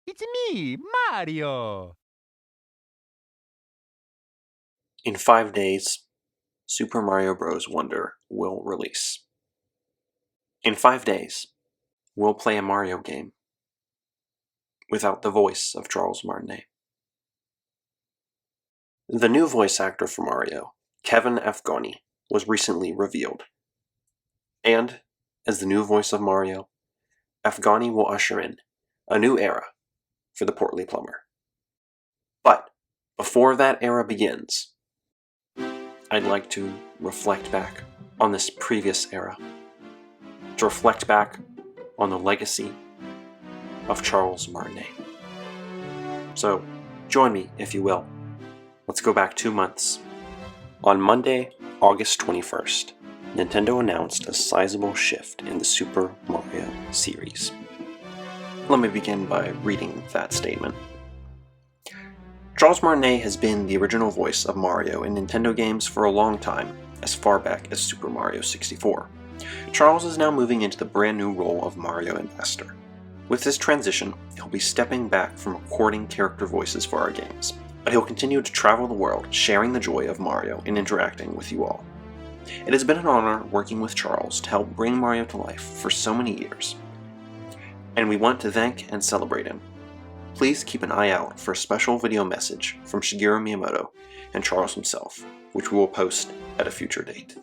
It's me, Mario! In 5 days, Super Mario Bros. Wonder will release. In 5 days, we'll play a Mario game without the voice of Charles Martinet. The new voice actor for Mario, Kevin Afghani, was recently revealed. And, as the new voice of Mario, Afghani will usher in a new era for the portly plumber. But, before that era begins, I'd like to reflect back on this previous era, to reflect back on the legacy of Charles Martinet. So, join me, if you will. Let's go back 2 months. On Monday, August 21st, Nintendo announced a sizable shift in the Super Mario series. Let me begin by reading that statement. Charles Martinet has been the original voice of Mario in Nintendo games for a long time, as far back as Super Mario 64. Charles is now moving into the brand new role of Mario Ambassador. With this transition, he'll be stepping back from recording character voices for our games, but he'll continue to travel the world, sharing the joy of Mario and interacting with you all. It has been an honor working with Charles to help bring Mario to life for so many years, and we want to thank and celebrate him. Please keep an eye out for a special video message from Shigeru Miyamoto and Charles himself, which we will post at a future date.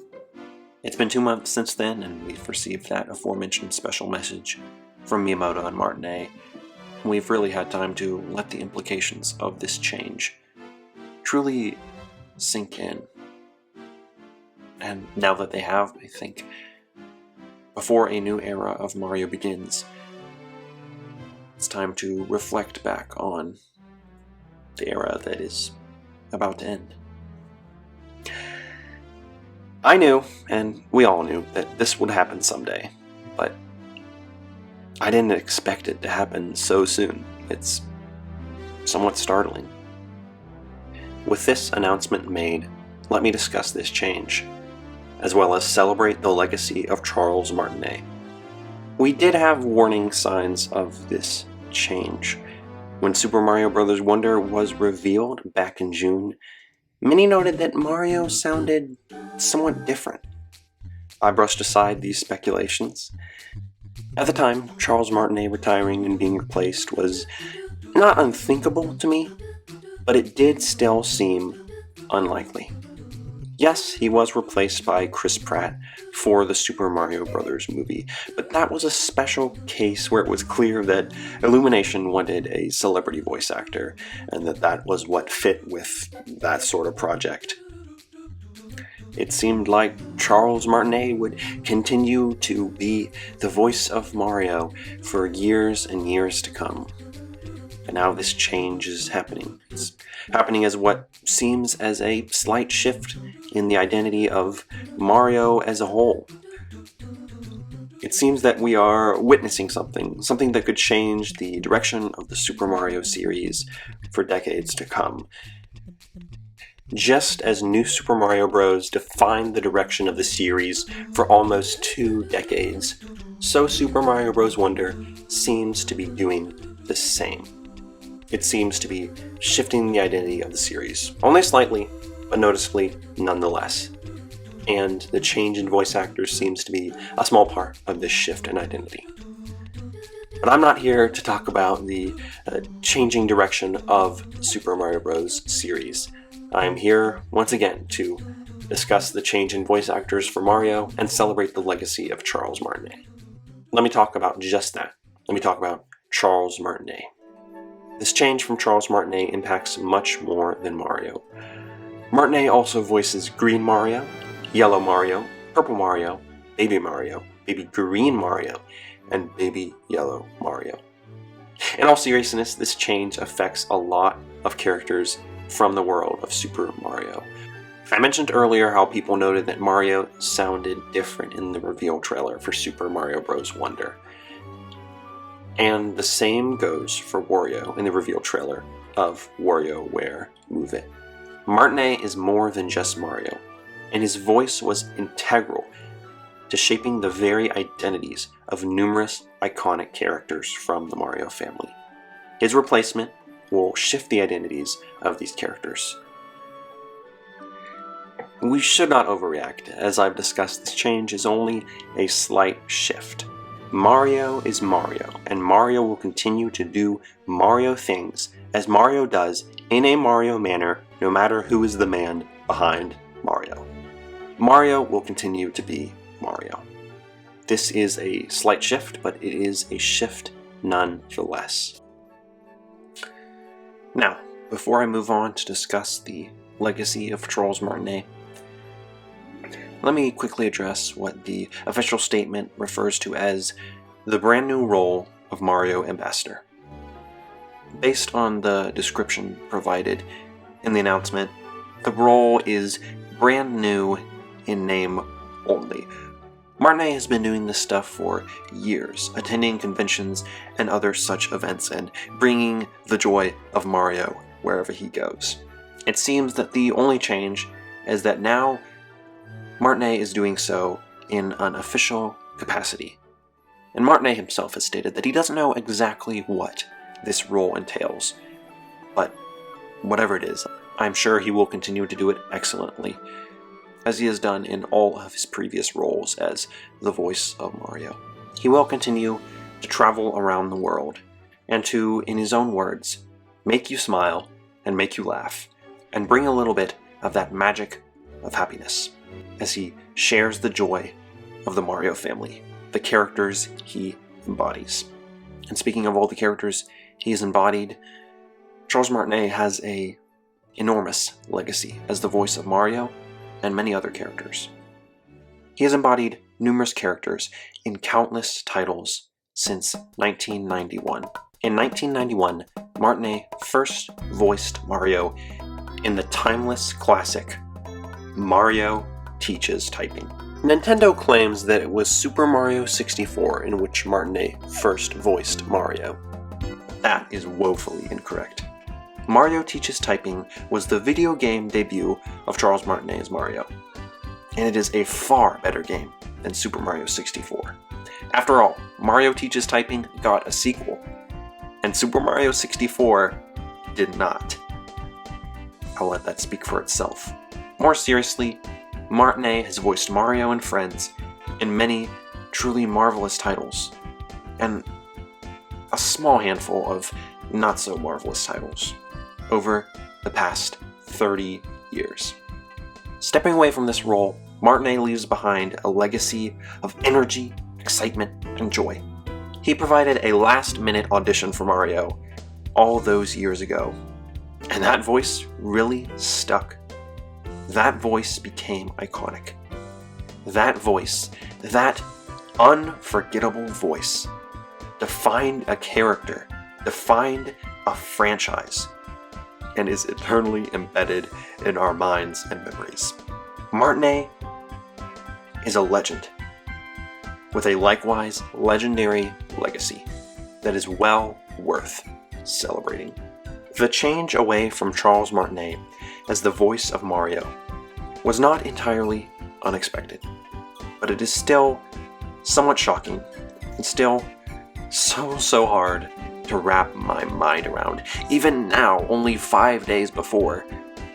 It's been 2 months since then, and we've received that aforementioned special message from Miyamoto and Martinet. We've really had time to let the implications of this change truly sink in. And now that they have, I think, before a new era of Mario begins, it's time to reflect back on the era that is about to end. I knew, and we all knew, that this would happen someday, but I didn't expect it to happen so soon. It's somewhat startling. With this announcement made, let me discuss this change, as well as celebrate the legacy of Charles Martinet. We did have warning signs of this change. When Super Mario Bros. Wonder was revealed back in June, many noted that Mario sounded somewhat different. I brushed aside these speculations. At the time, Charles Martinet retiring and being replaced was not unthinkable to me, but it did still seem unlikely. Yes, he was replaced by Chris Pratt for the Super Mario Bros. Movie, but that was a special case where it was clear that Illumination wanted a celebrity voice actor, and that was what fit with that sort of project. It seemed like Charles Martinet would continue to be the voice of Mario for years and years to come. And now this change is happening. It's happening as what seems as a slight shift in the identity of Mario as a whole. It seems that we are witnessing something that could change the direction of the Super Mario series for decades to come. Just as New Super Mario Bros. Defined the direction of the series for almost 2 decades, so Super Mario Bros. Wonder seems to be doing the same. It seems to be shifting the identity of the series, only slightly, but noticeably nonetheless. And the change in voice actors seems to be a small part of this shift in identity. But I'm not here to talk about the changing direction of Super Mario Bros. Series. I'm here, once again, to discuss the change in voice actors for Mario and celebrate the legacy of Charles Martinet. Let me talk about just that. Let me talk about Charles Martinet. This change from Charles Martinet impacts much more than Mario. Martinet also voices Green Mario, Yellow Mario, Purple Mario, Baby Green Mario, and Baby Yellow Mario. In all seriousness, this change affects a lot of characters from the world of Super Mario. I mentioned earlier how people noted that Mario sounded different in the reveal trailer for Super Mario Bros. Wonder. And the same goes for Wario in the reveal trailer of WarioWare Move It. Martinet is more than just Mario, and his voice was integral to shaping the very identities of numerous iconic characters from the Mario family. His replacement will shift the identities of these characters. We should not overreact. As I've discussed, this change is only a slight shift. Mario is Mario, and Mario will continue to do Mario things as Mario does in a Mario manner, no matter who is the man behind Mario. Mario will continue to be Mario. This is a slight shift, but it is a shift nonetheless. Now, before I move on to discuss the legacy of Charles Martinet, let me quickly address what the official statement refers to as the brand new role of Mario Ambassador. Based on the description provided in the announcement, the role is brand new in name only. Martinet has been doing this stuff for years, attending conventions and other such events and bringing the joy of Mario wherever he goes. It seems that the only change is that now Martinet is doing so in an official capacity. And Martinet himself has stated that he doesn't know exactly what this role entails, but whatever it is, I'm sure he will continue to do it excellently, as he has done in all of his previous roles as the voice of Mario. He will continue to travel around the world, and to, in his own words, make you smile and make you laugh, and bring a little bit of that magic of happiness, as he shares the joy of the Mario family, the characters he embodies. And speaking of all the characters he has embodied, Charles Martinet has an enormous legacy as the voice of Mario and many other characters. He has embodied numerous characters in countless titles since 1991. In 1991, Martinet first voiced Mario in the timeless classic Mario Teaches Typing. Nintendo claims that it was Super Mario 64 in which Martinet first voiced Mario. That is woefully incorrect. Mario Teaches Typing was the video game debut of Charles Martinet as Mario, and it is a far better game than Super Mario 64. After all, Mario Teaches Typing got a sequel, and Super Mario 64 did not. I'll let that speak for itself. More seriously, Martinet has voiced Mario and friends in many truly marvelous titles, and a small handful of not-so-marvelous titles over the past 30 years. Stepping away from this role, Martinet leaves behind a legacy of energy, excitement, and joy. He provided a last-minute audition for Mario all those years ago, and that voice really stuck. That voice became iconic. That voice, that unforgettable voice, defined a character, defined a franchise, and is eternally embedded in our minds and memories. Martinet is a legend, with a likewise legendary legacy that is well worth celebrating. The change away from Charles Martinet as the voice of Mario was not entirely unexpected, but it is still somewhat shocking and still so hard to wrap my mind around, even now, only 5 days before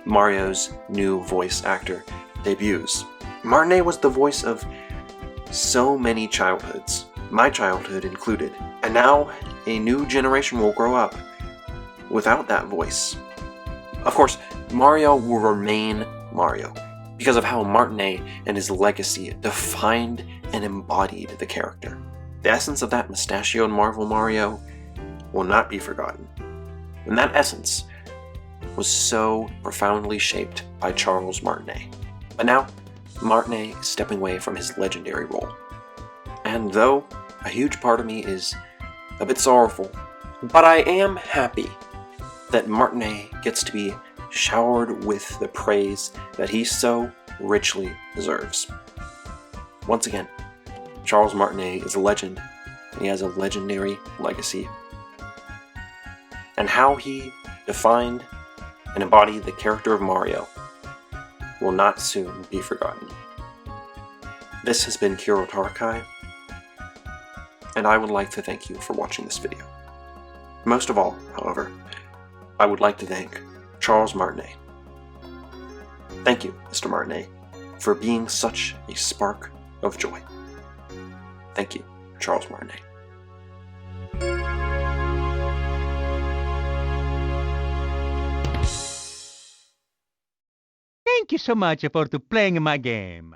Mario's new voice actor debuts. Martinet was the voice of so many childhoods, my childhood included, and now a new generation will grow up without that voice. Of course, Mario will remain Mario because of how Martinet and his legacy defined and embodied the character. The essence of that mustachioed Marvel Mario will not be forgotten. And that essence was so profoundly shaped by Charles Martinet. But now, Martinet is stepping away from his legendary role. And though a huge part of me is a bit sorrowful, but I am happy that Martinet gets to be showered with the praise that he so richly deserves. Once again, Charles Martinet is a legend, and he has a legendary legacy. And how he defined and embodied the character of Mario will not soon be forgotten. This has been Kiro Tarakai, and I would like to thank you for watching this video. Most of all, however, I would like to thank Charles Martinet. Thank you, Mr. Martinet, for being such a spark of joy. Thank you, Charles Martinet. Thank you so much for playing my game.